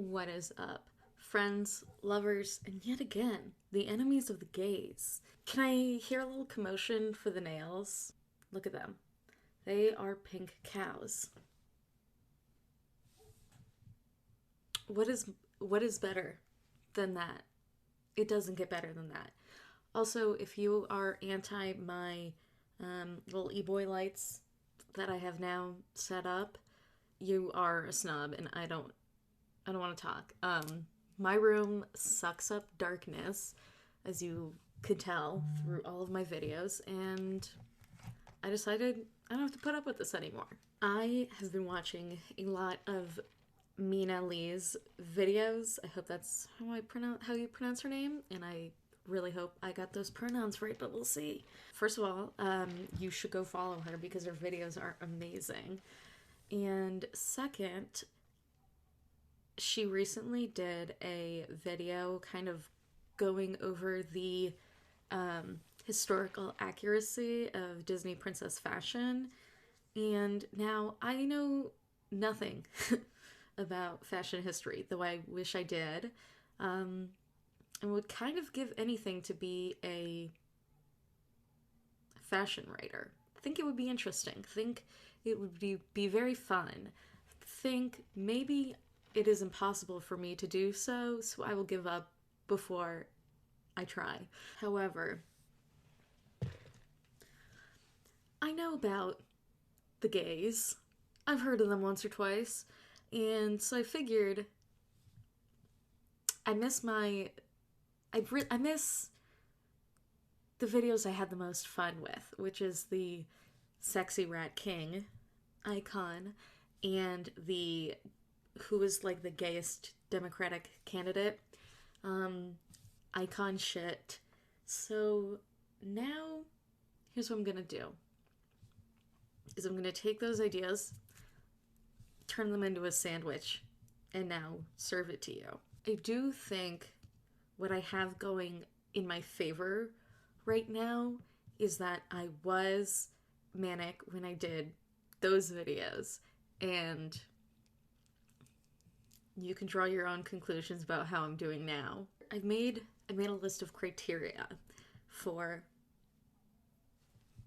What is up? Friends, lovers, and yet again, the enemies of the gays. Can I hear a little commotion for the nails? Look at them. They are pink cows. What is better than that? It doesn't get better than that. Also, if you are anti my little e-boy lights that I have now set up, you are a snub and I don't want to talk. My room sucks up darkness, as you could tell through all of my videos, and I decided I don't have to put up with this anymore. I have been watching a lot of Mina Lee's videos. I hope that's how you pronounce her name, and I really hope I got those pronouns right, but we'll see. First of all, you should go follow her because her videos are amazing. And second, she recently did a video kind of going over the historical accuracy of Disney princess fashion. And now I know nothing about fashion history, though I wish I did. And would kind of give anything to be a fashion writer. Think it would be interesting. Think it would be very fun. Think maybe it is impossible for me to do so, so I will give up before I try. However, I know about the gays. I've heard of them once or twice, and so I figured I miss the videos I had the most fun with, which is the Sexy Rat King icon and the who is like the gayest Democratic candidate icon shit. So now here's what I'm gonna do is I'm gonna take those ideas, turn them into a sandwich, and now serve it to you. I do think what I have going in my favor right now is that I was manic when I did those videos, and you can draw your own conclusions about how I'm doing now. I made a list of criteria for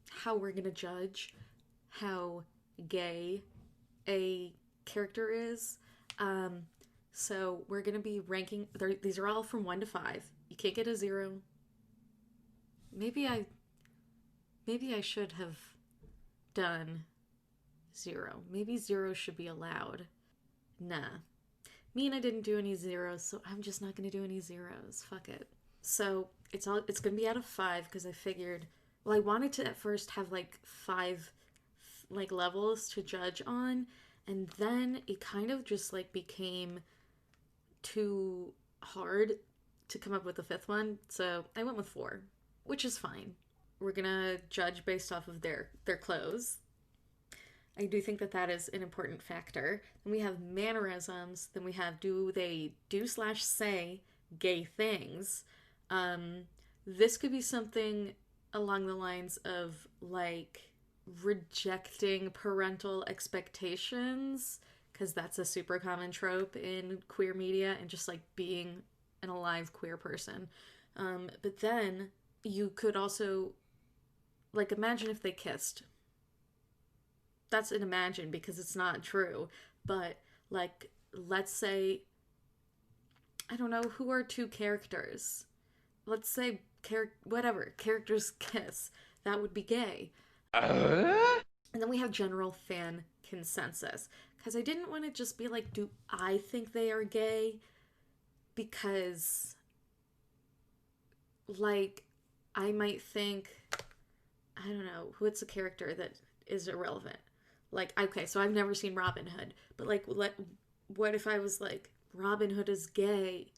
how we're gonna judge how gay a character is. So we're gonna be ranking. These are all from 1 to 5. You can't get a 0. Maybe I should have done 0. Maybe 0 should be allowed. Nah. Me and I didn't do any 0s, so I'm just not gonna do any 0s. Fuck it. So it's gonna be out of 5 because I figured. Well, I wanted to at first have like 5 like levels to judge on, and then it kind of just like became too hard to come up with a 5th one, so I went with 4, which is fine. We're gonna judge based off of their clothes. I do think that is an important factor. Then we have mannerisms. Then we have do they do/say gay things. This could be something along the lines of like rejecting parental expectations, because that's a super common trope in queer media, and just like being an alive queer person. But then you could also like imagine if they kissed. That's an imagine because it's not true. But like, let's say, I don't know, who are 2 characters? Let's say characters kiss. That would be gay. And then we have general fan consensus. Because I didn't want to just be like, do I think they are gay? Because, like, I might think, I don't know, what's a character that is irrelevant? Like, okay, so I've never seen Robin Hood. But, like, what if I was like, Robin Hood is gay?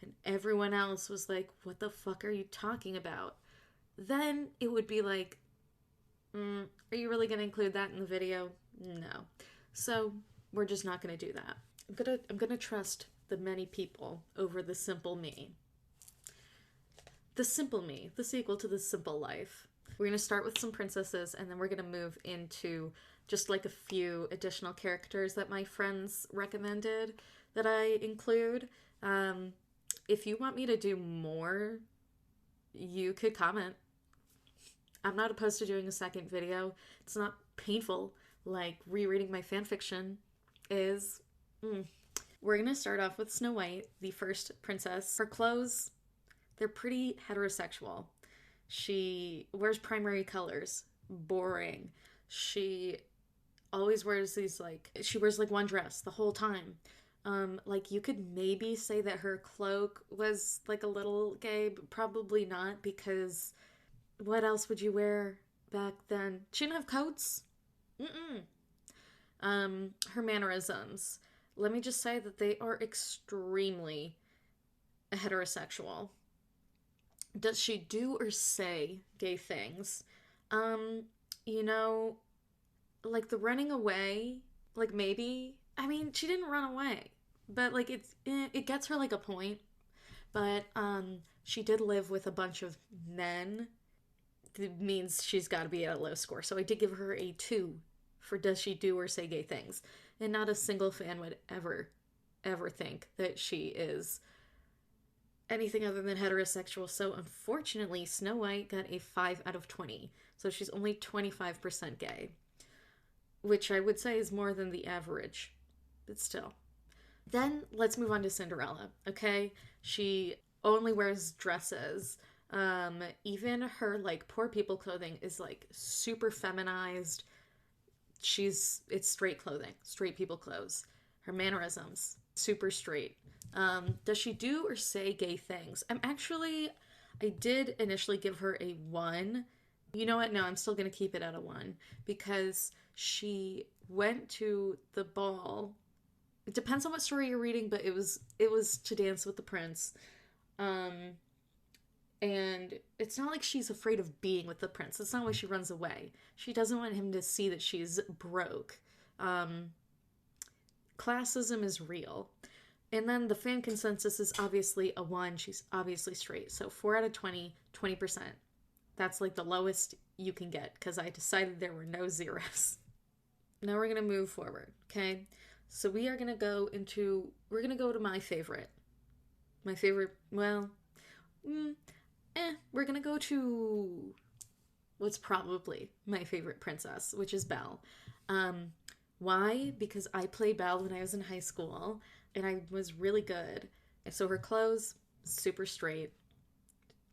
And everyone else was like, what the fuck are you talking about? Then it would be like, are you really going to include that in the video? No. So we're just not going to do that. I'm gonna trust the many people over the simple me. The Simple Me, the sequel to The Simple Life. We're going to start with some princesses, and then we're going to move into just like a few additional characters that my friends recommended. that I include. If you want me to do more, you could comment. I'm not opposed to doing a second video. It's not painful like rereading my fanfiction is. We're gonna start off with Snow White, the first princess. Her clothes, they're pretty heterosexual. She wears primary colors. Boring. She always wears these, like, she wears like one dress the whole time. Like, you could maybe say that her cloak was like a little gay, but probably not, because what else would you wear back then? She didn't have coats. Mm-mm. Her mannerisms. Let me just say that they are extremely heterosexual. Does she do or say gay things? You know, like the running away, like maybe. I mean, she didn't run away, but like it gets her like a point. But she did live with a bunch of men. It means she's got to be at a low score. So I did give her a 2 for does she do or say gay things. And not a single fan would ever think that she is anything other than heterosexual. So unfortunately, Snow White got a 5 out of 20. So she's only 25% gay, which I would say is more than the average, but still. Then let's move on to Cinderella, okay? She only wears dresses. Even her, like, poor people clothing is, like, super feminized. It's straight clothing, straight people clothes. Her mannerisms, super straight. Does she do or say gay things? I did initially give her a 1. You know what? No, I'm still going to keep it at a 1 because she went to the ball. It depends on what story you're reading, but it was to dance with the prince. And it's not like she's afraid of being with the prince. That's not why she runs away. She doesn't want him to see that she's broke. Classism is real. And then the fan consensus is obviously a 1. She's obviously straight. So 4 out of 20, 20%. That's like the lowest you can get because I decided there were no zeros. Now we're going to move forward, okay? So we're going to go to my favorite. We're going to go to what's probably my favorite princess, which is Belle. Why? Because I played Belle when I was in high school, and I was really good. So her clothes, super straight,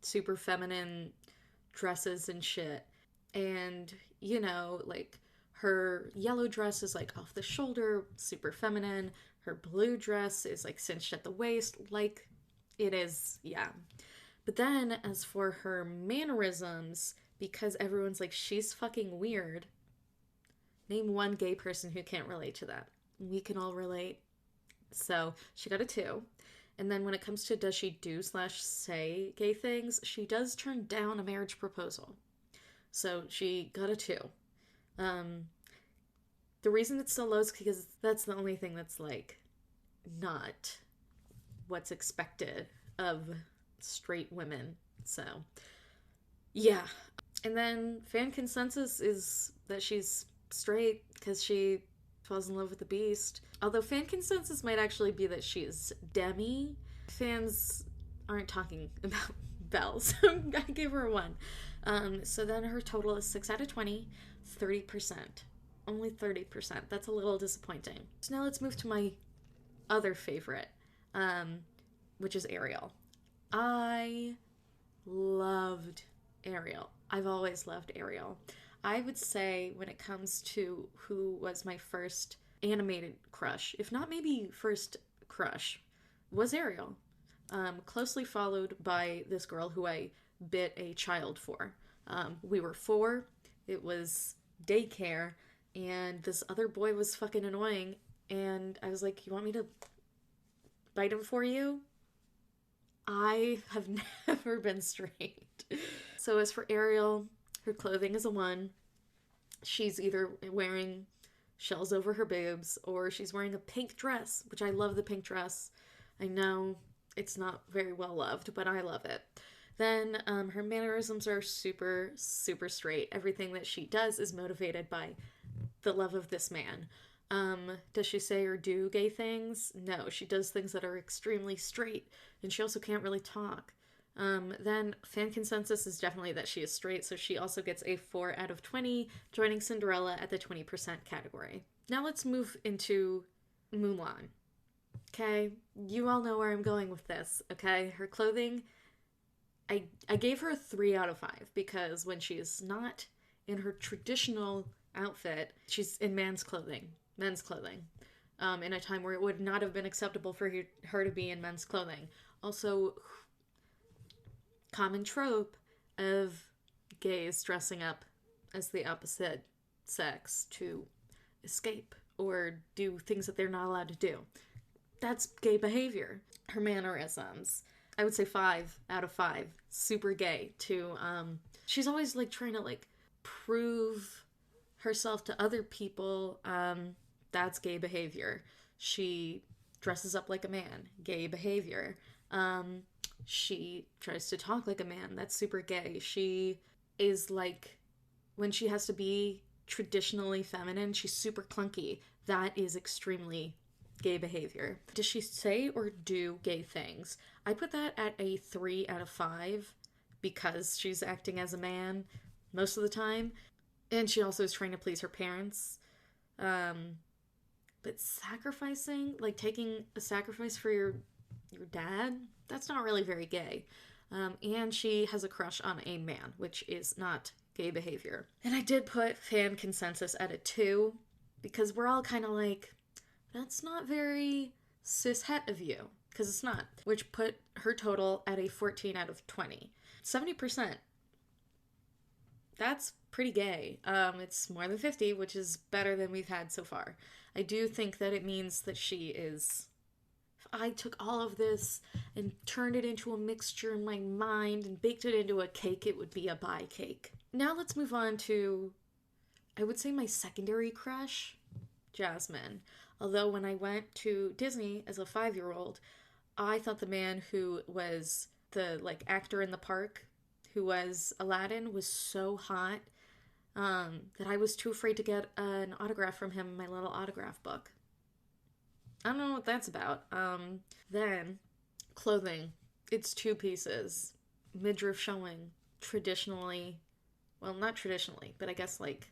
super feminine dresses and shit. And, you know, like, her yellow dress is, like, off the shoulder, super feminine. Her blue dress is, like, cinched at the waist, like it is, yeah. But then, as for her mannerisms, because everyone's like, she's fucking weird, name one gay person who can't relate to that. We can all relate. So, she got a 2. And then when it comes to does she do/say gay things, she does turn down a marriage proposal. So, she got a 2. The reason it's so low is because that's the only thing that's, like, not what's expected of straight women. So, yeah. And then fan consensus is that she's straight because she falls in love with the beast. Although fan consensus might actually be that she is demi. Fans aren't talking about Belle, so I gave her a 1. So then her total is 6 out of 20, 30%. Only 30%. That's a little disappointing. So now let's move to my other favorite, which is Ariel. I loved Ariel. I've always loved Ariel. I would say when it comes to who was my first animated crush, if not maybe first crush, was Ariel. Closely followed by this girl who I bit a child for. We were 4. It was daycare, and this other boy was fucking annoying, and I was like, you want me to bite him for you? I have never been straight. So as for Ariel, her clothing is a 1. She's either wearing shells over her boobs or she's wearing a pink dress, which I love the pink dress. I know it's not very well loved, but I love it. Then her mannerisms are super, super straight. Everything that she does is motivated by the love of this man. Does she say or do gay things? No, she does things that are extremely straight, and she also can't really talk. Then fan consensus is definitely that she is straight, so she also gets a 4 out of 20, joining Cinderella at the 20% category. Now let's move into Mulan. Okay, you all know where I'm going with this, okay? Her clothing, I gave her a 3 out of 5 because when she is not in her traditional outfit, she's in men's clothing, in a time where it would not have been acceptable for her to be in men's clothing. Also, common trope of gays dressing up as the opposite sex to escape or do things that they're not allowed to do. That's gay behavior. Her mannerisms, I would say 5 out of 5. Super gay too. She's always like trying to like prove herself to other people. That's gay behavior. She dresses up like a man. Gay behavior. She tries to talk like a man. That's super gay. She is like, when she has to be traditionally feminine, she's super clunky. That is extremely gay behavior. Does she say or do gay things? I put that at a 3 out of 5 because she's acting as a man most of the time. And she also is trying to please her parents. But sacrificing, like taking a sacrifice for your dad, that's not really very gay. And she has a crush on a man, which is not gay behavior. And I did put fan consensus at a 2 because we're all kind of like, that's not very cis-het of you, because it's not, which put her total at a 14 out of 20. 70%. That's pretty gay. It's more than 50, which is better than we've had so far. I do think that it means that she is... If I took all of this and turned it into a mixture in my mind and baked it into a cake, it would be a bi cake. Now let's move on to, I would say, my secondary crush, Jasmine. Although when I went to Disney as a 5-year-old, I thought the man who was the like actor in the park who was Aladdin was so hot that I was too afraid to get an autograph from him in my little autograph book. I don't know what that's about. Then, clothing. It's 2 pieces. Midriff showing. Traditionally, well, not traditionally, but I guess like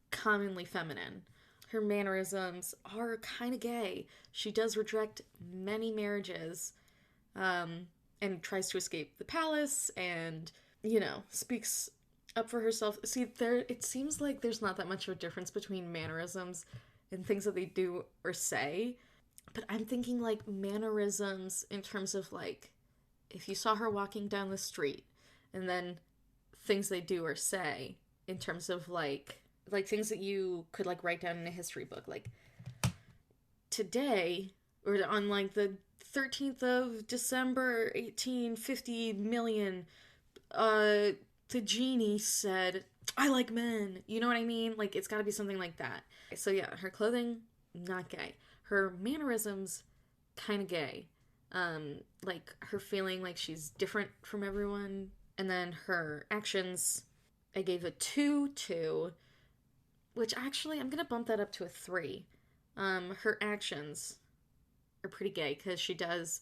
commonly feminine. Her mannerisms are kind of gay. She does reject many marriages and tries to escape the palace and, you know, speaks up for herself. See, it seems like there's not that much of a difference between mannerisms and things that they do or say. But I'm thinking like mannerisms in terms of like, if you saw her walking down the street, and then things they do or say in terms of like things that you could like write down in a history book, like today or on like the 13th of December 1850 million, the genie said, "I like men." You know what I mean? Like it's got to be something like that. So yeah, her clothing, not gay. Her mannerisms, kind of gay. Like her feeling like she's different from everyone. And then her actions, I gave a 2 to, which actually I'm going to bump that up to a 3. Her actions are pretty gay because she does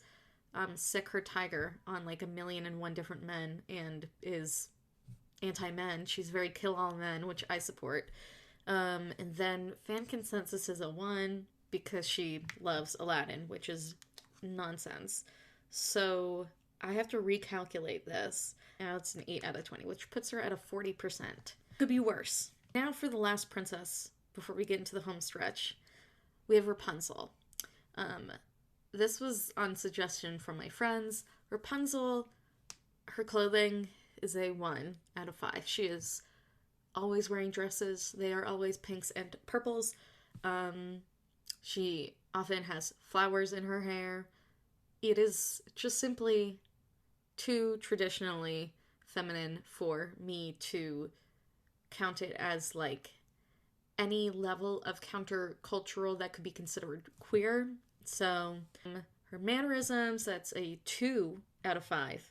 sick her tiger on like 1,000,001 different men and is anti-men. She's very kill all men, which I support. And then fan consensus is a 1 because she loves Aladdin, which is nonsense. So I have to recalculate this. Now it's an 8 out of 20, which puts her at a 40%. Could be worse. Now for the last princess, before we get into the home stretch, we have Rapunzel. This was on suggestion from my friends. Rapunzel, her clothing is a 1 out of 5. She is always wearing dresses. They are always pinks and purples. She often has flowers in her hair. It is just simply too traditionally feminine for me to count it as like any level of countercultural that could be considered queer. So her mannerisms, that's a 2 out of 5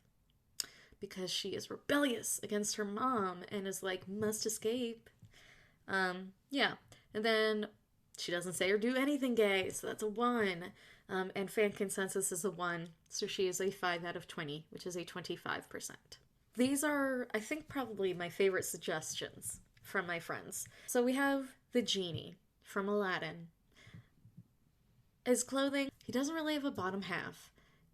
because she is rebellious against her mom and is like, must escape. Yeah. And then She doesn't say or do anything gay, so that's a 1. And fan consensus is a 1, so she is a 5 out of 20, which is a 25%. These are, I think, probably my favorite suggestions from my friends. So we have the genie from Aladdin. His clothing, he doesn't really have a bottom half,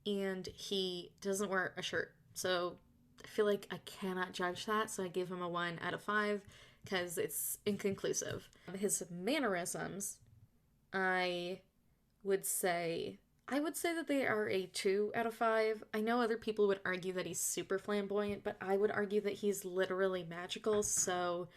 and he doesn't wear a shirt. So I feel like I cannot judge that, so I gave him a 1 out of 5 because it's inconclusive. His mannerisms, I would say that they are a 2 out of 5. I know other people would argue that he's super flamboyant, but I would argue that he's literally magical, so...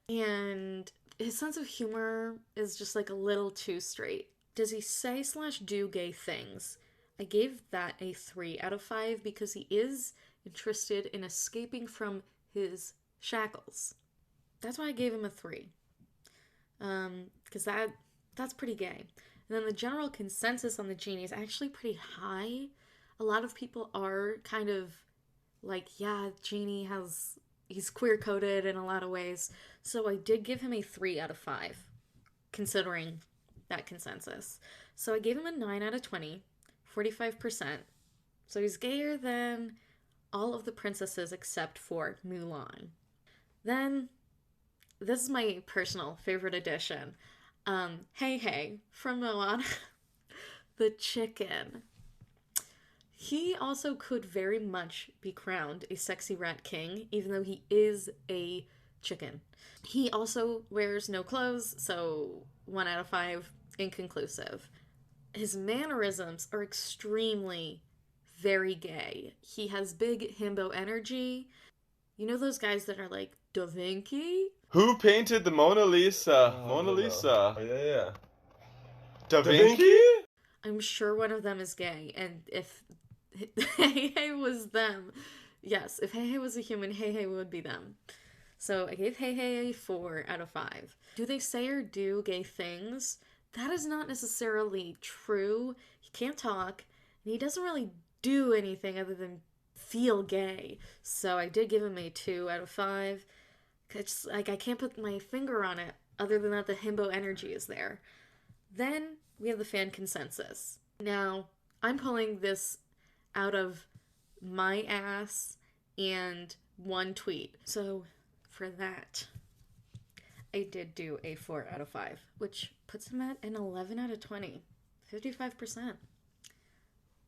And his sense of humor is just like a little too straight. Does he say / do gay things? I gave that a 3 out of 5 because he is interested in escaping from his shackles. That's why I gave him a 3. Because that's pretty gay. And then the general consensus on the genie is actually pretty high. A lot of people are kind of like, yeah, genie he's queer-coded in a lot of ways. So I did give him a 3 out of 5, considering that consensus. So I gave him a 9 out of 20, 45%. So he's gayer than all of the princesses except for Mulan. Then, this is my personal favorite addition. Hey Hey from Moana, the chicken. He also could very much be crowned a sexy rat king, even though he is a chicken. He also wears no clothes, so 1 out of 5, inconclusive. His mannerisms are extremely very gay. He has big himbo energy. You know those guys that are like, Da Vinci? Who painted the Mona Lisa? Mona Lisa. Oh, yeah. Da Vinci? I'm sure one of them is gay, and if Hey Hey was them, yes, if Hey Hey was a human, Hey Hey would be them. So I gave Hey Hey a 4 out of 5. Do they say or do gay things? That is not necessarily true. He can't talk, and he doesn't really do anything other than feel gay. So I did give him a 2 out of 5. It's like I can't put my finger on it other than that the himbo energy is there. Then we have the fan consensus. Now, I'm pulling this out of my ass and one tweet. So for that, I did do a 4 out of 5, which puts him at an 11 out of 20, 55%.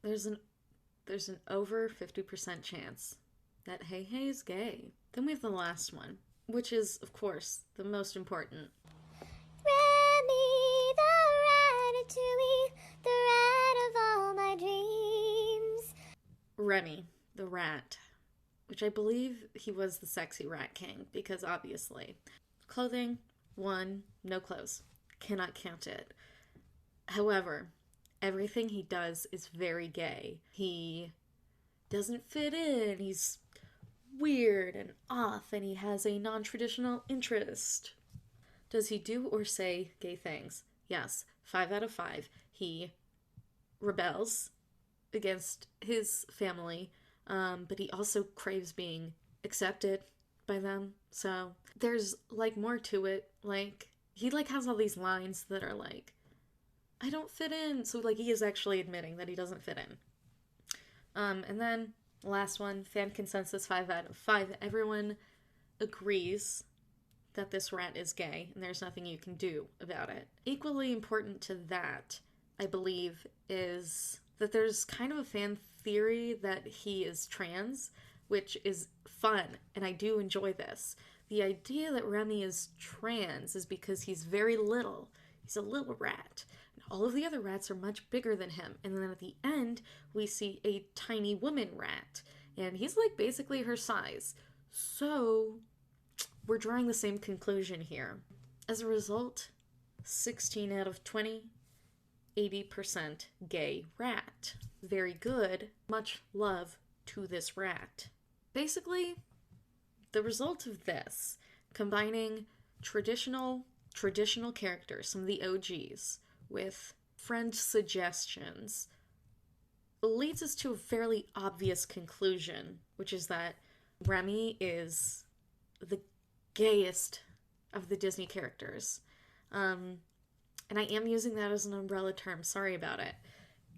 There's an over 50% chance that Hey Hey is gay. Then we have the last one, which is, of course, the most important. Remy, the ratatouille, the rat of all my dreams. Remy, the rat, which I believe he was the sexy rat king, because obviously. Clothing, 1, no clothes. Cannot count it. However, everything he does is very gay. He doesn't fit in, he's weird and off, and he has a non-traditional interest. Does he do or say gay things? Yes, 5 out of 5. He rebels against his family, but he also craves being accepted by them. So there's like more to it. Like he like has all these lines that are like, I don't fit in. So like he is actually admitting that he doesn't fit in. And then last one, fan consensus 5 out of 5. Everyone agrees that this rat is gay, and there's nothing you can do about it. Equally important to that, I believe, is that there's kind of a fan theory that he is trans, which is fun, and I do enjoy this. The idea that Remy is trans is because he's very little. He's a little rat. And all of the other rats are much bigger than him. And then at the end, we see a tiny woman rat. And he's like basically her size. So we're drawing the same conclusion here. As a result, 16 out of 20, 80% gay rat. Very good. Much love to this rat. Basically, the result of this, combining traditional characters, some of the OGs, with friend suggestions, leads us to a fairly obvious conclusion, which is that Remy is the gayest of the Disney characters. And I am using that as an umbrella term. Sorry about it.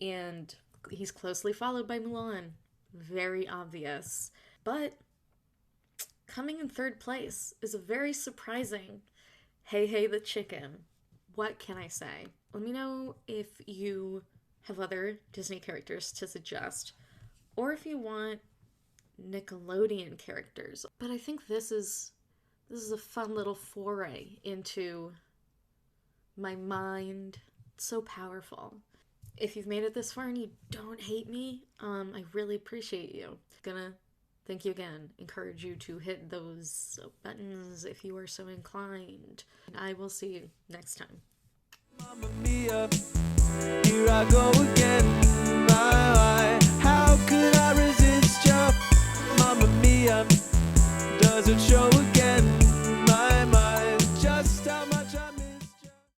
And he's closely followed by Mulan. Very obvious. But coming in third place is a very surprising Hey Hey the Chicken. What can I say? Let me know if you have other Disney characters to suggest, or if you want Nickelodeon characters. But I think this is a fun little foray into my mind. It's so powerful. If you've made it this far and you don't hate me, I really appreciate you. Gonna thank you again. Encourage you to hit those buttons if you are so inclined. And I will see you next time. Mamma mia, here I go